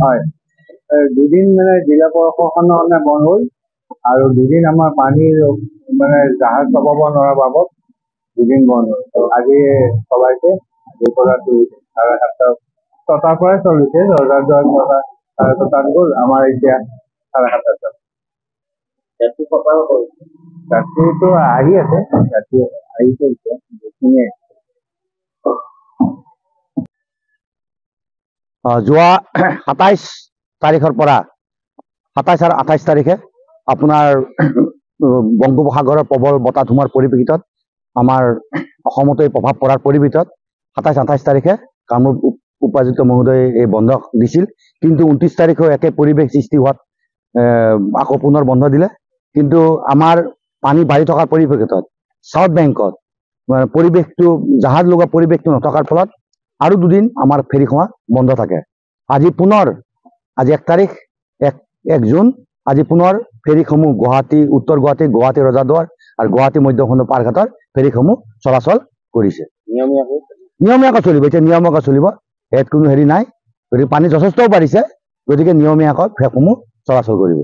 হয়, দুদিন মানে জিলা প্ৰশাসনৰ কাৰণে বন্ধ হ'ল আৰু দুদিন আমাৰ পানীৰ মানে জাহাজ চলাব নোৱাৰাৰ বাবদ দুদিন বন্ধ হ'ল। আজি চলাইছে, আজিৰ পৰা 7:30 পৰাই চলিছে। ৰজাৰ দুৱাৰ 7:30 গ'ল, আমাৰ এতিয়া 7:30 ৰাতিটো আহি আছে, ৰাতি আহিছে এতিয়া যিখিনিয়ে যোৱা 27 তাৰিখৰ পৰা 27 আৰু 28 তাৰিখে আপোনাৰ বংগোপসাগৰৰ প্ৰবল বতাহ ধুমুহাৰ পৰিপ্ৰেক্ষিতত আমাৰ অসমতো এই প্ৰভাৱ পৰাৰ পৰিপ্ৰেক্ষিতত 27-28 তাৰিখে কামৰূপ উপাযুক্ত মহোদয়ে এই বন্ধ দিছিল। কিন্তু 29 তাৰিখেও একে পৰিৱেশ সৃষ্টি হোৱাত আকৌ পুনৰ বন্ধ দিলে। কিন্তু আমাৰ পানী বাঢ়ি থকাৰ পৰিপ্ৰেক্ষিতত সাউথ বেংকত পৰিৱেশটো জাহাজ লগোৱা পৰিৱেশটো নথকাৰ ফলত আৰু দুদিন আমাৰ ফেৰীখন বন্ধ থাকে। আজি 1 তাৰিখ 1 জুন আজি পুনৰ ফেৰীসমূহ গুৱাহাটী উত্তৰ গুৱাহাটী ৰজাদ্বাৰ আৰু গুৱাহাটী মধ্যখণ্ড পাৰঘাটৰ ফেৰীসমূহ চলাচল কৰিছে। নিয়মীয়াকৈ চলিব, এতিয়া নিয়মীয়াকৈ চলিব, ইয়াত কোনো হেৰি নাই। গতিকে পানী যথেষ্টও বাঢ়িছে, গতিকে নিয়মীয়াকৈ ফেৰীসমূহ চলাচল কৰিব।